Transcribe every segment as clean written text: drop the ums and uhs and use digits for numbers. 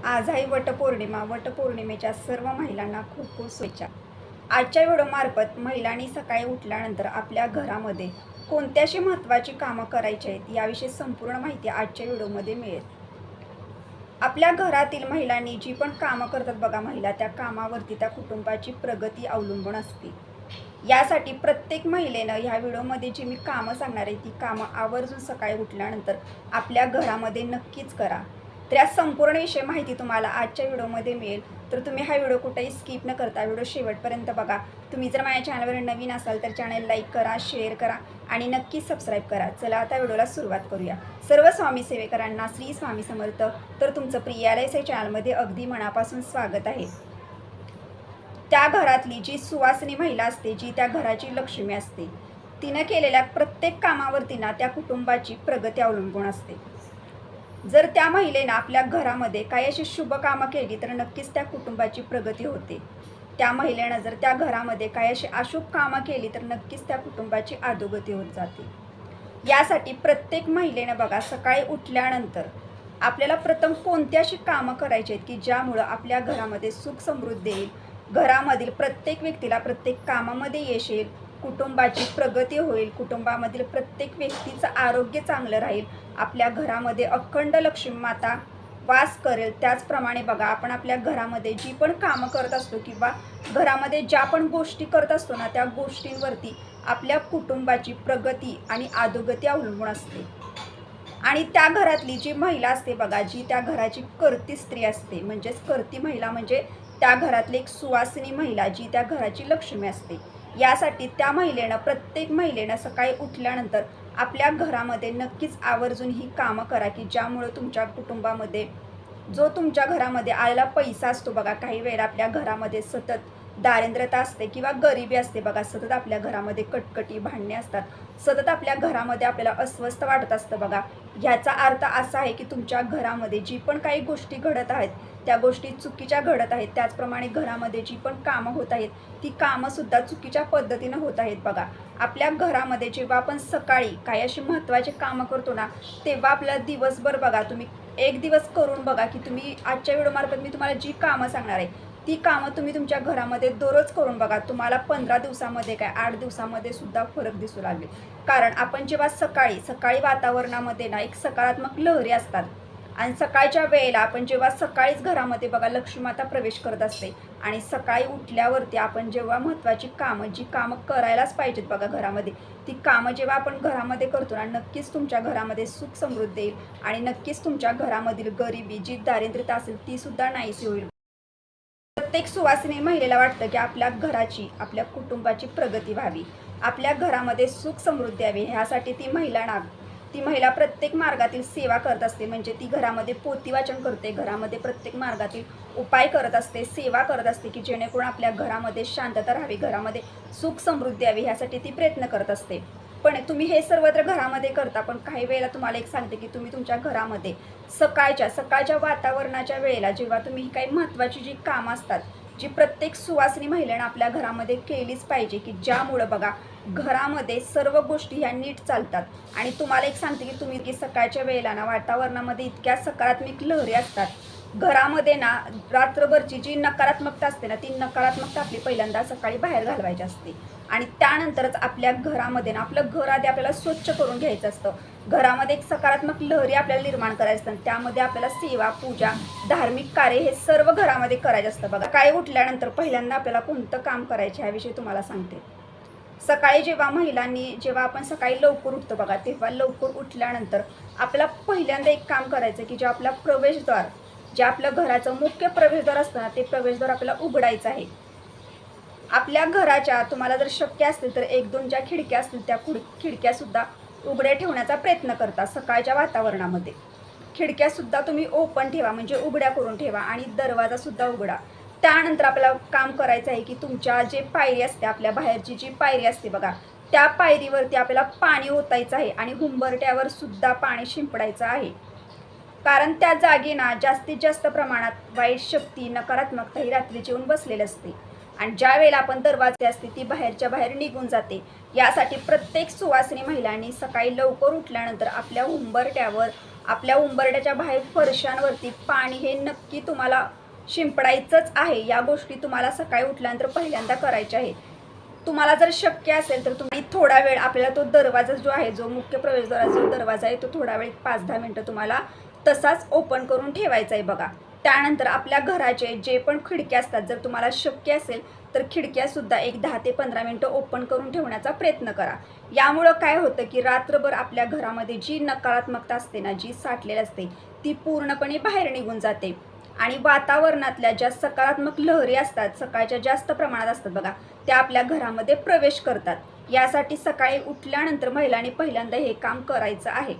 आज आहे वटपौर्णिमा. वटपौर्णिमेच्या सर्व महिलांना खूप खूप शुभेच्छा. आजच्या व्हिडिओमार्फत महिलांनी सकाळी उठल्यानंतर आपल्या घरामध्ये कोणत्याशी महत्त्वाची कामं करायची आहेत याविषयी संपूर्ण माहिती आजच्या व्हिडिओमध्ये मिळेल. आपल्या घरातील महिलांनी जी पण कामं करतात बघा महिला, त्या कामावरती त्या कुटुंबाची प्रगती अवलंबून असते. यासाठी प्रत्येक महिलेनं ह्या व्हिडिओमध्ये जी मी कामं सांगणार आहे ती कामं आवर्जून सकाळी उठल्यानंतर आपल्या घरामध्ये नक्कीच करा. तर या संपूर्ण विषय माहिती तुम्हाला आजच्या व्हिडिओमध्ये मिळेल. तर तुम्ही हा व्हिडिओ कुठेही स्किप न करता व्हिडिओ शेवटपर्यंत बघा. तुम्ही जर माझ्या चॅनलवर नवीन असाल तर चॅनल लाईक करा, शेअर करा आणि नक्की सबस्क्राईब करा. चला आता व्हिडिओला सुरुवात करूया. सर्व स्वामी सेवेकरांना श्री स्वामी समर्थ. तर तुमचं प्रियालयचे चॅनलमध्ये अगदी मनापासून स्वागत आहे. त्या घरातली जी सुवासिनी महिला असते, जी त्या घराची लक्ष्मी असते, तिनं केलेल्या प्रत्येक कामावरती ना त्या कुटुंबाची प्रगती अवलंबून असते. जर त्या महिलेनं आपल्या घरामध्ये काही अशी शुभ कामं केली तर नक्कीच त्या कुटुंबाची प्रगती होते. त्या महिलेनं जर त्या घरामध्ये काही अशी अशुभ कामं केली तर नक्कीच त्या कुटुंबाची अधोगती होत जाते. यासाठी प्रत्येक महिलेनं बघा सकाळी उठल्यानंतर आपल्याला प्रथम कोणती अशी कामं करायची आहेत की ज्यामुळं आपल्या घरामध्ये सुख समृद्धी येईल, घरामधील प्रत्येक व्यक्तीला प्रत्येक कामामध्ये यश येईल, कुटुंबाची प्रगती होईल, कुटुंबामधील प्रत्येक व्यक्तीचं आरोग्य चांगलं राहील, आपल्या घरामध्ये अखंड लक्ष्मी माता वास करेल. त्याचप्रमाणे बघा आपण आपल्या घरामध्ये जी पण कामं करत असतो किंवा घरामध्ये ज्या पण गोष्टी करत असतो ना त्या गोष्टींवरती आपल्या कुटुंबाची प्रगती आणि अधोगती अवलंबून असते. आणि त्या घरातली जी महिला असते बघा, जी त्या घराची कर्ती स्त्री असते, म्हणजेच कर्ती महिला म्हणजे त्या घरातली एक सुवासिनी महिला, जी त्या घराची लक्ष्मी असते. यासाठी त्या महिलेनं प्रत्येक महिलेनं सकाळी उठल्यानंतर आपल्या घरामध्ये नक्कीच आवर्जून ही कामं करा की ज्यामुळे तुमच्या कुटुंबामध्ये जो तुमच्या घरामध्ये आलेला पैसा असतो बघा, काही वेळेला आपल्या घरामध्ये सतत दारिद्र्यता असते किंवा गरिबी असते बघा, सतत आपल्या घरामध्ये कटकटी भांडणे असतात, सतत आपल्या घरामध्ये आपल्याला अस्वस्थ वाटत असतं बघा. ह्याचा अर्थ असा आहे की तुमच्या घरामध्ये जी पण काही गोष्टी घडत आहेत त्या गोष्टी चुकीच्या घडत आहेत. त्याचप्रमाणे घरामध्ये जी पण कामं होत आहेत ती कामंसुद्धा चुकीच्या पद्धतीनं होत आहेत बघा. आपल्या घरामध्ये जेव्हा आपण सकाळी काही अशी महत्त्वाची कामं करतो ना तेव्हा आपल्याला दिवसभर बघा, तुम्ही एक दिवस करून बघा की तुम्ही आजच्या व्हिडिओमार्फत मी तुम्हाला जी कामं सांगणार आहे ती कामं तुम्ही तुमच्या घरामध्ये दररोज करून बघा. तुम्हाला 15 दिवसामध्ये काय 8 दिवसामध्ये सुद्धा फरक दिसू लागेल. कारण आपण जेव्हा सकाळी वातावरणामध्ये ना एक सकारात्मक लहरी असतात आणि सकाळच्या वेळेला आपण जेव्हा सकाळीच घरामध्ये बघा लक्ष्मीमाता प्रवेश करत असते आणि सकाळी उठल्यावरती आपण जेव्हा महत्त्वाची कामं जी कामं करायलाच पाहिजेत बघा घरामध्ये, ती कामं जेव्हा आपण घरामध्ये करतो ना नक्कीच तुमच्या घरामध्ये सुख समृद्धी येईल आणि नक्कीच तुमच्या घरामधील गरिबी जी दारिद्र्यता असेल ती सुद्धा नाहीशी होईल. प्रत्येक सुवासिनी महिलेला वाटतं की आपल्या घराची, आपल्या कुटुंबाची प्रगती व्हावी, आपल्या घरामध्ये सुख समृद्धी यावी. ह्यासाठी ती महिला प्रत्येक मार्गातील सेवा करत असते. म्हणजे ती घरामध्ये पोथी वाचन करते, घरामध्ये प्रत्येक मार्गातील उपाय करत असते, सेवा करत असते की जेणेकरून आपल्या घरामध्ये शांतता राहावी, घरामध्ये सुख समृद्धी यावी, ह्यासाठी ती प्रयत्न करत असते. पण तुम्ही हे सर्वत्र घरामध्ये करता, पण काही वेळेला तुम्हाला एक सांगते की तुम्ही तुमच्या घरामध्ये सकाळच्या वातावरणाच्या वेळेला जेव्हा तुम्ही काही महत्त्वाची जी कामं असतात जी प्रत्येक सुवासिनी महिलेनं आपल्या घरामध्ये केलीच पाहिजे की ज्यामुळं बघा घरामध्ये सर्व गोष्टी ह्या नीट चालतात. आणि तुम्हाला एक सांगते की तुम्ही की सकाळच्या वेळेला ना वातावरणामध्ये इतक्या सकारात्मक लहरी असतात, घरामध्ये ना रात्रभरची जी नकारात्मकता असते ना ती नकारात्मकता आपली पहिल्यांदा सकाळी बाहेर घालवायची असते आणि त्यानंतरच आपल्या घरामध्ये ना आपलं घर आधी आपल्याला स्वच्छ करून घ्यायचं असतं. घरामध्ये एक सकारात्मक लहरी आपल्याला निर्माण करायची असतात, त्यामध्ये आपल्याला सेवा, पूजा, धार्मिक कार्य हे सर्व घरामध्ये करायचं असतं बघा. सकाळी उठल्यानंतर पहिल्यांदा आपल्याला कोणतं काम करायचे ह्याविषयी तुम्हाला सांगते. सकाळी जेव्हा आपण सकाळी लवकर उठतो बघा, तेव्हा लवकर उठल्यानंतर आपल्याला पहिल्यांदा एक काम करायचं की जे आपला प्रवेशद्वार, जे आपल्या घराचं मुख्य प्रवेशद्वार असतं ना ते प्रवेशद्वार आपल्याला उघडायचं आहे. आपल्या घराच्या तुम्हाला जर शक्य असतील तर 1-2 ज्या खिडक्या असतील त्या खिडक्यासुद्धा उघड्या ठेवण्याचा प्रयत्न करता. सकाळच्या वातावरणामध्ये खिडक्यासुद्धा तुम्ही ओपन ठेवा, म्हणजे उघड्या करून ठेवा आणि दरवाजासुद्धा उघडा. त्यानंतर आपल्याला काम करायचं आहे की तुमच्या जे पायरी असते, आपल्या बाहेरची जी पायरी असते बघा, त्या पायरीवरती आपल्याला पाणी ओतायचं आहे आणि हुंबरट्यावर सुद्धा पाणी शिंपडायचं आहे. कारण त्या जागी ना जास्तीत जास्त प्रमाणात वाईट शक्ती, नकारात्मकता ही रात्रीची येऊन बसलेली असते आणि ज्या वेळेला आपण दरवाजे असते ती बाहेरच्या बाहेर निघून जाते. यासाठी प्रत्येक सुवासिनी महिलांनी सकाळी लवकर उठल्यानंतर आपल्या उंबरट्यावर आपल्या उंबरठ्याच्या बाहेर फरशांवरती पाणी हे नक्की तुम्हाला शिंपडायचंच आहे. या गोष्टी तुम्हाला सकाळी उठल्यानंतर पहिल्यांदा करायच्या आहे. तुम्हाला जर शक्य असेल तर तुम्ही थोडा वेळ आपल्याला तो दरवाजा जो आहे, जो मुख्य प्रवेशद्वाराचा जो दरवाजा आहे, तो थोडा वेळ 5-10 मिनटं तुम्हाला तसाच ओपन करून ठेवायचा आहे बघा. त्यानंतर आपल्या घराचे जे पण खिडक्या असतात, जर तुम्हाला शक्य असेल तर खिडक्यासुद्धा एक 10 ते 15 मिनटं ओपन करून ठेवण्याचा प्रयत्न करा. यामुळं काय होतं की रात्रभर आपल्या घरामध्ये जी नकारात्मकता असते ना, जी साठलेली असते, ती पूर्णपणे बाहेर निघून जाते आणि वातावरणातल्या ज्या सकारात्मक लहरी असतात, सकाळच्या जास्त प्रमाणात असतात बघा, त्या आपल्या घरामध्ये प्रवेश करतात. यासाठी सकाळी उठल्यानंतर महिलांनी पहिल्यांदा हे काम करायचं आहे.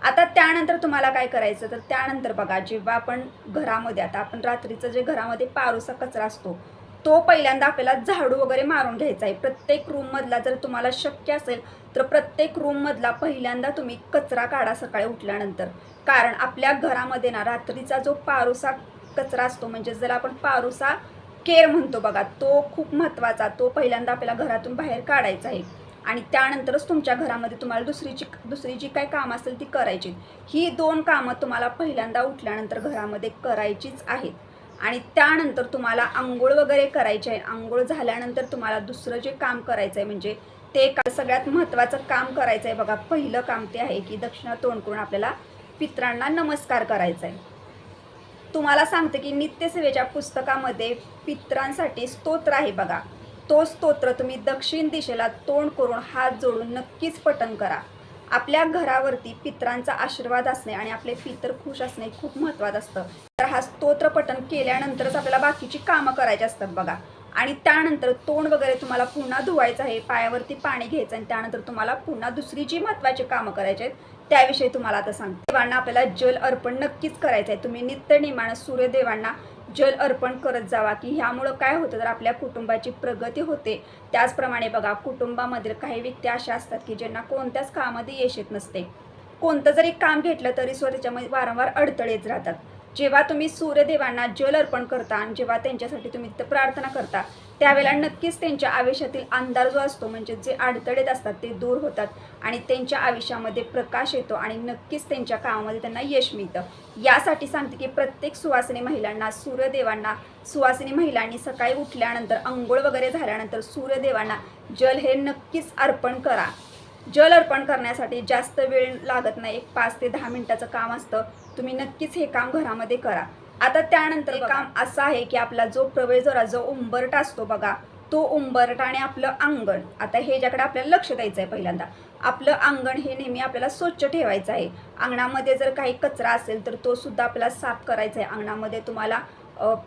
आता त्यानंतर तुम्हाला काय करायचं, तर त्यानंतर बघा, जेव्हा आपण घरामध्ये, आता आपण रात्रीचं जे घरामध्ये पारोसा कचरा असतो, तो पहिल्यांदा आपल्याला झाडू वगैरे मारून घ्यायचा आहे. प्रत्येक रूममधला, जर तुम्हाला शक्य असेल तर प्रत्येक रूममधला पहिल्यांदा तुम्ही कचरा काढा सकाळी उठल्यानंतर. कारण आपल्या घरामध्ये ना रात्रीचा जो पारोसा कचरा असतो, म्हणजे ज्याला आपण पारोसा केर म्हणतो बघा, तो खूप महत्त्वाचा, तो पहिल्यांदा आपल्याला घरातून बाहेर काढायचा आहे. आणि त्यानंतरच तुमच्या घरामध्ये तुम्हाला दुसरी जी काही कामं असतील ती करायची. ही 2 कामं तुम्हाला पहिल्यांदा उठल्यानंतर घरामध्ये करायचीच आहेत. आणि त्यानंतर तुम्हाला अंघोळ वगैरे करायची आहे. अंघोळ झाल्यानंतर तुम्हाला दुसरं जे काम करायचं आहे, म्हणजे ते सगळ्यात महत्त्वाचं काम करायचं आहे बघा. पहिलं काम ते आहे की दक्षिणा तोंड करून आपल्याला पितरांना नमस्कार करायचा आहे. तुम्हाला सांगते की नित्यसेवेच्या पुस्तकामध्ये पितरांसाठी स्तोत्र आहे बघा. तो स्तोत्र तुम्ही दक्षिण दिशेला तोंड करून हात जोडून नक्कीच पठण करा. आपल्या घरावरती पितरांचा आशीर्वाद असणे आणि आपले पितर खुश असणे खूप महत्त्वाचं असतं. तर हा स्तोत्र पठण केल्यानंतरच आपल्याला बाकीची कामं करायची असतात बघा. आणि त्यानंतर तोंड वगैरे तुम्हाला पुन्हा धुवायचं आहे, पायावरती पाणी घ्यायचं आणि त्यानंतर तुम्हाला पुन्हा दुसरी जी महत्त्वाची कामं करायची आहेत त्याविषयी तुम्हाला आता सांगते. देवांना आपल्याला जल अर्पण नक्कीच करायचं आहे. तुम्ही नित्यनेमानं सूर्यदेवांना जल अर्पण करत जावा, की ह्यामुळं काय होतं, तर आपल्या कुटुंबाची प्रगती होते. त्याचप्रमाणे बघा, कुटुंबामधील काही व्यक्ती अशा असतात की ज्यांना कोणत्याच कामामध्ये यश येत नसते. कोणतं जरी काम घेतलं तरी सुद्धा त्याच्यामध्ये वारंवार अडथळेच राहतात. जेव्हा तुम्ही सूर्यदेवांना जल अर्पण करता आणि जेव्हा त्यांच्यासाठी तुम्ही प्रार्थना करता, त्यावेळेला नक्कीच त्यांच्या आयुष्यातील अंधार जो असतो, म्हणजे जे अडथळे असतात, ते दूर होतात आणि त्यांच्या आयुष्यामध्ये प्रकाश येतो आणि नक्कीच त्यांच्या कामामध्ये त्यांना यश मिळतं. यासाठी सांगते की प्रत्येक सुवासिनी महिलांना, सूर्यदेवांना, सुवासिनी महिलांनी सकाळी उठल्यानंतर अंघोळ वगैरे झाल्यानंतर सूर्यदेवांना जल हे नक्कीच अर्पण करा. जल अर्पण करण्यासाठी जास्त वेळ लागत नाही, एक 5 ते 10 मिनिटाचं काम असतं. तुम्ही नक्कीच हे काम घरामध्ये करा. आता त्यानंतर काम असं आहे की आपला जो प्रवेशद्वार, जो उंबरठा असतो बघा, तो उंबरठा आणि आपलं अंगण, आता हे ज्याकडे आपल्याला लक्ष द्यायचं आहे. पहिल्यांदा आपलं अंगण हे नेहमी आपल्याला स्वच्छ ठेवायचं आहे. अंगणामध्ये जर काही कचरा असेल तर तो सुद्धा आपल्याला साफ करायचा आहे. अंगणामध्ये तुम्हाला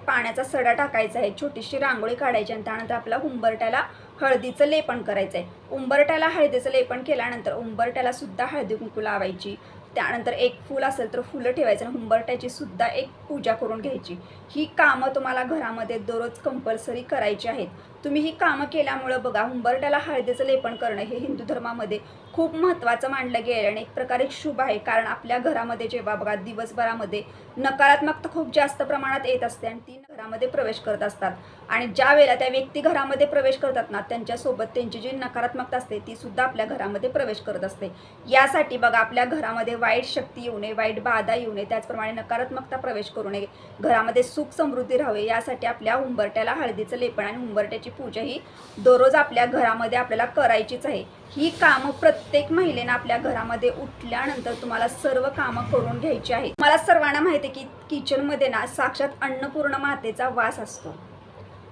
पाण्याचा सडा टाकायचा आहे, छोटीशी रांगोळी काढायची आणि त्यानंतर आपल्या उंबरट्याला हळदीचं लेपन करायचं आहे. उंबरट्याला हळदीचं लेपन केल्यानंतर उंबरट्याला सुद्धा हळदी कुंकू लावायची. त्यानंतर एक फूल असेल तर फुलं ठेवायचं आणि उंबरट्याची सुद्धा एक पूजा करून घ्यायची. ही कामं तुम्हाला घरामध्ये दररोज कंपल्सरी करायची आहेत. तुम्ही ही कामं केल्यामुळं बघा, उंबरट्याला हळदीचं लेपन करणं हे हिंदू धर्मामध्ये खूप महत्त्वाचं मानलं गेलं आणि एक प्रकारे शुभ आहे. कारण आपल्या घरामध्ये जेव्हा बघा दिवसभरामध्ये नकारात्मकता खूप जास्त प्रमाणात येत असते आणि ती घरामध्ये प्रवेश करत असतात आणि ज्या वेळेला त्या व्यक्ती घरामध्ये प्रवेश करतात ना, त्यांच्यासोबत त्यांची जी नकारात्मकता असते ती सुद्धा आपल्या घरामध्ये प्रवेश करत असते. यासाठी बघा, आपल्या घरामध्ये वाईट शक्ती येऊ नये, वाईट बाधा येऊ नये, त्याचप्रमाणे नकारात्मकता प्रवेश करू नये, घरामध्ये सुख समृद्धी राहावे, यासाठी आपल्या उंबरट्याला हळदीचं लेपन आणि उंबरट्याची पूजा ही दररोज आपल्या घरामध्ये आपल्याला करायचीच आहे. ही कामं प्रत्येक महिलेनं आपल्या घरामध्ये उठल्यानंतर तुम्हाला सर्व कामं करून घ्यायची आहेत. मला सर्वांना माहिती आहे की किचनमध्ये ना साक्षात अन्नपूर्ण मातेचा वास असतो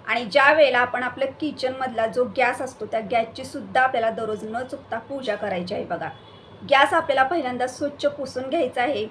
आणि ज्या वेळेला आपण आपल्या किचनमधला जो गॅस असतो, त्या गॅसची सुद्धा आपल्याला दररोज न चुकता पूजा करायची आहे बघा. गॅस आपल्याला पहिल्यांदा स्वच्छ पुसून घ्यायचा आहे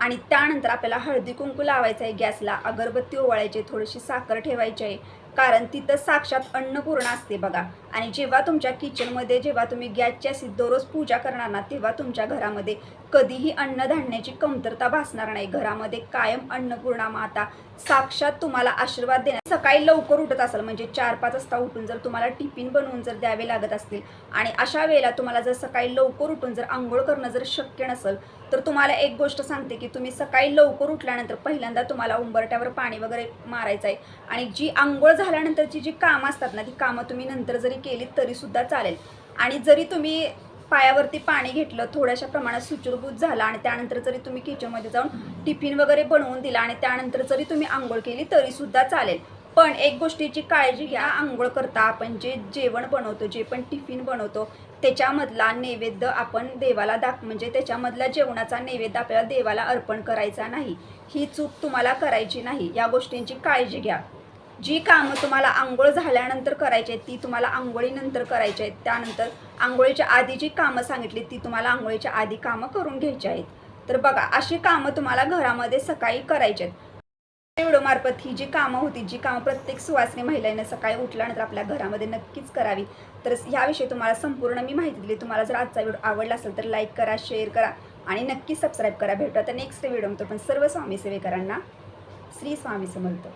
आणि त्यानंतर आपल्याला हळदी कुंकू लावायचं आहे गॅसला, अगरबत्ती ओवाळायची, थोडीशी साखर ठेवायची आहे, कारण तिथं साक्षात अन्नपूर्ण असते बघा. आणि जेव्हा तुमच्या किचनमध्ये जेव्हा तुम्ही गॅसची अशी दररोज पूजा करणार ना, तेव्हा तुमच्या घरामध्ये कधीही अन्नधान्याची कमतरता भासणार नाही. घरामध्ये कायम अन्नपूर्णा माता साक्षात तुम्हाला आशीर्वाद देणार. सकाळी लवकर उठत असाल, म्हणजे 4-5 वाजता उठून जर तुम्हाला टिफिन बनवून जर द्यावे लागत असतील आणि अशा वेळेला तुम्हाला जर सकाळी लवकर उठून जर अंघोळ करणं जर शक्य नसेल, तर तुम्हाला एक गोष्ट सांगते की तुम्ही सकाळी लवकर उठल्यानंतर पहिल्यांदा तुम्हाला उंबरट्यावर पाणी वगैरे मारायचं आहे आणि जी अंघोळ झाल्यानंतरची जी कामं असतात ना, ती कामं तुम्ही नंतर जरी केलीत तरीसुद्धा चालेल. आणि जरी तुम्ही पायावरती पाणी घेतलं, थोड्याशा प्रमाणात सुचूरभूत झाला आणि त्यानंतर जरी तुम्ही किचनमध्ये जाऊन टिफिन वगैरे बनवून दिला आणि त्यानंतर जरी तुम्ही अंघोळ केली तरीसुद्धा चालेल. पण एक गोष्टीची काळजी घ्या, अंघोळ करता आपण जे जेवण बनवतो, जे पण टिफिन बनवतो त्याच्यामधला नैवेद्य आपण देवाला म्हणजे त्याच्यामधला जेवणाचा नैवेद्य आपल्याला देवाला अर्पण करायचा नाही. ही चूक तुम्हाला करायची नाही. या गोष्टींची काळजी घ्या. जी कामं तुम्हाला अंघोळ झाल्यानंतर करायची आहेत ती तुम्हाला अंघोळीनंतर करायची आहेत. त्यानंतर अंघोळीच्या आधी जी कामं सांगितली ती तुम्हाला अंघोळीच्या आधी कामं करून घ्यायची आहेत. तर बघा, अशी कामं तुम्हाला घरामध्ये सकाळी करायची आहेत. व्हिडिओमार्फत ही जी कामं होती, जी कामं प्रत्येक सुवासिनी महिलांनी सकाळी उठल्यानंतर आपल्या घरामध्ये नक्कीच करावी. तर ह्याविषयी तुम्हाला संपूर्ण मी माहिती दिली. तुम्हाला जर आजचा व्हिडिओ आवडला असेल तर लाईक करा, शेअर करा आणि नक्की सबस्क्राईब करा. भेटू आता नेक्स्ट व्हिडिओमध्ये. पण सर्व स्वामी सेवेकरांना श्री स्वामी समर्थ.